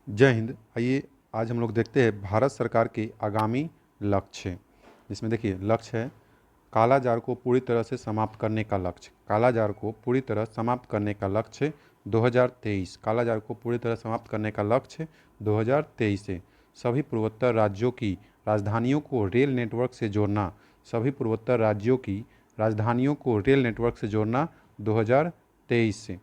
जय हिंद। आइए आज हम लोग देखते हैं भारत सरकार के आगामी लक्ष्य, जिसमें देखिए लक्ष्य है कालाजार को पूरी तरह से समाप्त करने का लक्ष्य। कालाजार को पूरी तरह समाप्त करने का लक्ष्य 2023। कालाजार को पूरी तरह समाप्त करने का लक्ष्य 2023 से सभी पूर्वोत्तर राज्यों की राजधानियों को रेल नेटवर्क से जोड़ना। सभी पूर्वोत्तर राज्यों की राजधानियों को रेल नेटवर्क से जोड़ना 2023 से।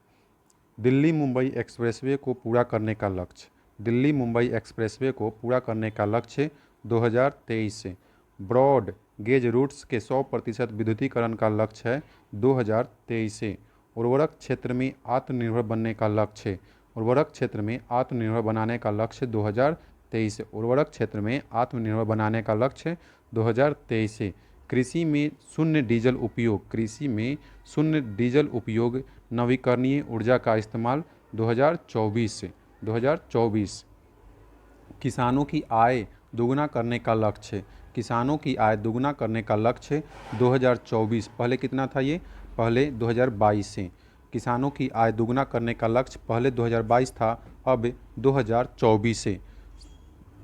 दिल्ली मुंबई एक्सप्रेसवे को पूरा करने का लक्ष्य। दिल्ली मुंबई एक्सप्रेसवे को पूरा करने का लक्ष्य 2023 से। ब्रॉड गेज रूट्स के 100% विद्युतीकरण का लक्ष्य है 2023 से। उर्वरक क्षेत्र में आत्मनिर्भर बनने का लक्ष्य। उर्वरक क्षेत्र में आत्मनिर्भर बनाने का लक्ष्य 2023 से। उर्वरक क्षेत्र में आत्मनिर्भर बनाने का लक्ष्य 2023 से। कृषि में शून्य डीजल उपयोग। कृषि में शून्य डीजल उपयोग नवीकरणीय ऊर्जा का इस्तेमाल 2024 से। 2024 किसानों की आय दोगुना करने का लक्ष्य। किसानों की आय दोगुना करने का लक्ष्य 2024। पहले कितना था ये? पहले 2022 से। किसानों की आय दोगुना करने का लक्ष्य पहले 2022 था, अब 2024 से।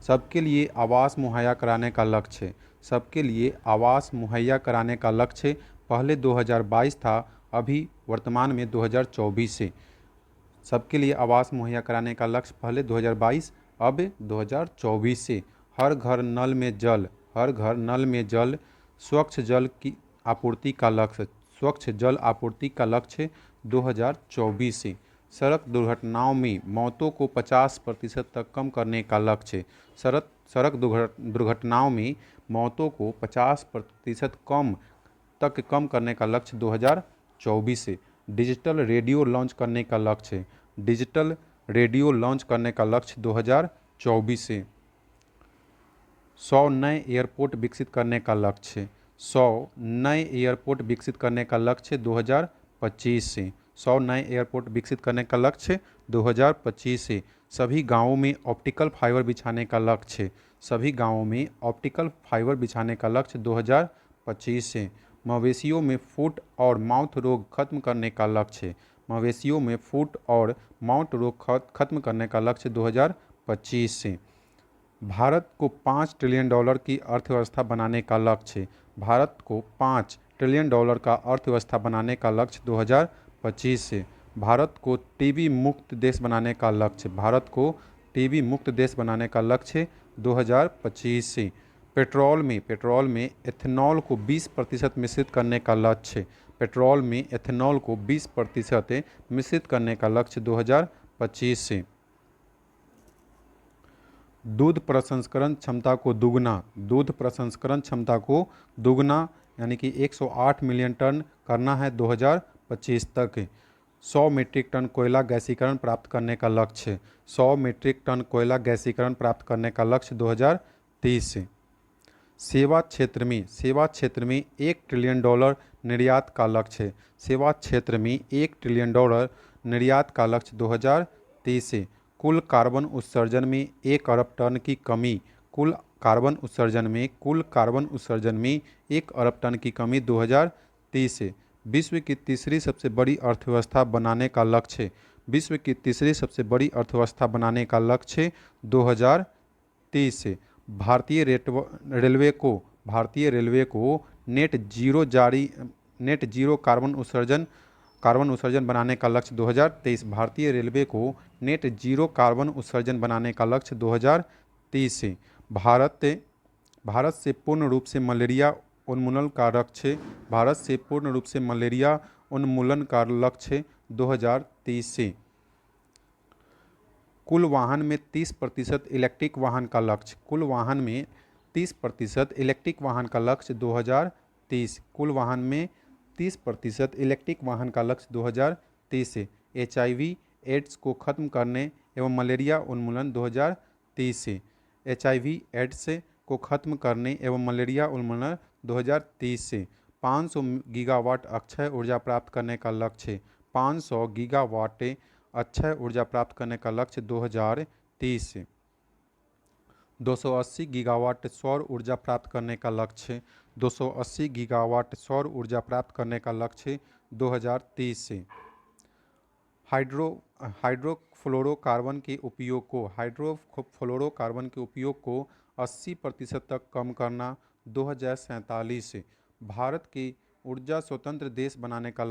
सबके लिए आवास मुहैया कराने का लक्ष्य। सबके लिए आवास मुहैया कराने का लक्ष्य पहले 2022 था, अभी वर्तमान में 2024 से। सबके लिए आवास मुहैया कराने का लक्ष्य पहले 2022, अब 2024 से। हर घर नल में जल। हर घर नल में जल। स्वच्छ जल की आपूर्ति का लक्ष्य। स्वच्छ जल आपूर्ति का लक्ष्य 2024 से। सड़क दुर्घटनाओं में मौतों को 50% तक कम करने का लक्ष्य। सड़क दुर्घटनाओं में मौतों को 50% कम करने का लक्ष्य 2024 से। डिजिटल रेडियो लॉन्च करने का लक्ष्य। डिजिटल रेडियो लॉन्च करने का लक्ष्य 2024 से। 100 नए एयरपोर्ट विकसित करने का लक्ष्य। 100 नए एयरपोर्ट विकसित करने का लक्ष्य 2025 से। 100 नए एयरपोर्ट विकसित करने का लक्ष्य 2025 से। सभी गांवों में ऑप्टिकल फाइबर बिछाने का लक्ष्य। सभी गांवों में ऑप्टिकल फाइबर बिछाने का लक्ष्य 2025 से। मवेशियों में फुट और माउथ रोग खत्म करने का लक्ष्य। मवेशियों में फुट और माउथ रोग खत्म करने का लक्ष्य 2025 से। भारत को $5 ट्रिलियन की अर्थव्यवस्था बनाने का लक्ष्य। भारत को $5 ट्रिलियन का अर्थव्यवस्था बनाने का लक्ष्य 2025 से। भारत को टीबी मुक्त देश बनाने का लक्ष्य। भारत को टीबी मुक्त देश बनाने का लक्ष्य 2025 से। पेट्रोल में एथेनॉल को 20% मिश्रित करने का लक्ष्य। पेट्रोल में एथेनॉल को 20% मिश्रित करने का लक्ष्य 2025 से। दूध प्रसंस्करण क्षमता को दुगना। दूध प्रसंस्करण क्षमता को दुगना यानी कि 108 मिलियन टन करना है 2025 तक। 100 मीट्रिक टन कोयला गैसीकरण प्राप्त करने का लक्ष्य। 100 मीट्रिक टन कोयला गैसीकरण प्राप्त करने का लक्ष्य 2030 से। सेवा क्षेत्र में $1 ट्रिलियन निर्यात का लक्ष्य। सेवा क्षेत्र में $1 ट्रिलियन निर्यात का लक्ष्य 2030 से। कुल कार्बन उत्सर्जन में 1 अरब टन की कमी। कुल कार्बन उत्सर्जन में 1 अरब टन की कमी 2030 से। विश्व की तीसरी सबसे बड़ी अर्थव्यवस्था बनाने का लक्ष्य। विश्व की तीसरी सबसे बड़ी अर्थव्यवस्था बनाने का लक्ष्य 2030 से। भारतीय रेलवे को नेट जीरो कार्बन उत्सर्जन बनाने का लक्ष्य 2023। भारतीय रेलवे को नेट जीरो कार्बन उत्सर्जन बनाने का लक्ष्य 2030 से। भारत से पूर्ण रूप से मलेरिया उन्मूलन का लक्ष्य। भारत से पूर्ण रूप से मलेरिया उन्मूलन का लक्ष्य 2030 से। कुल वाहन में 30% इलेक्ट्रिक वाहन का लक्ष्य। कुल वाहन में 30% इलेक्ट्रिक वाहन का लक्ष्य 2030। कुल वाहन में 30% इलेक्ट्रिक वाहन का लक्ष्य 2030 से। HIV एड्स को खत्म करने एवं मलेरिया उन्मूलन 2030 से। HIV एड्स को खत्म करने एवं मलेरिया उन्मूलन 2030 से। 500 गीगावाट अक्षय ऊर्जा प्राप्त करने का लक्ष्य। 500 गीगावाट अक्षय ऊर्जा प्राप्त करने का लक्ष्य 2030 से। 280 गीगावाट सौर ऊर्जा प्राप्त करने का लक्ष्य। 280 गीगावाट सौर ऊर्जा प्राप्त करने का लक्ष्य 2030 से। हाइड्रो हाइड्रोफ्लोरोकार्बन के उपयोग को 80% तक कम करना 2047। भारत की ऊर्जा स्वतंत्र देश बनाने का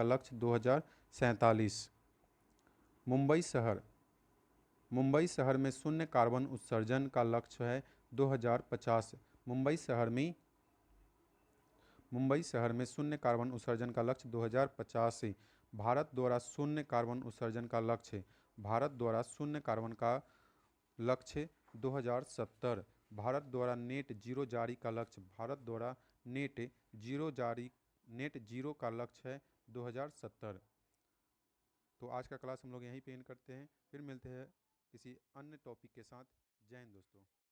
लक्ष्य 2047। मुंबई शहर मुंबई शहर में शून्य कार्बन उत्सर्जन का लक्ष्य है 2050। मुंबई शहर में शून्य कार्बन उत्सर्जन का लक्ष्य 2050 से भारत द्वारा शून्य कार्बन का लक्ष्य 2070। भारत द्वारा नेट जीरो का लक्ष्य है 2070। तो आज का क्लास हम लोग यहीं पे एंड करते हैं, फिर मिलते हैं किसी अन्य टॉपिक के साथ। जय हिंद दोस्तों।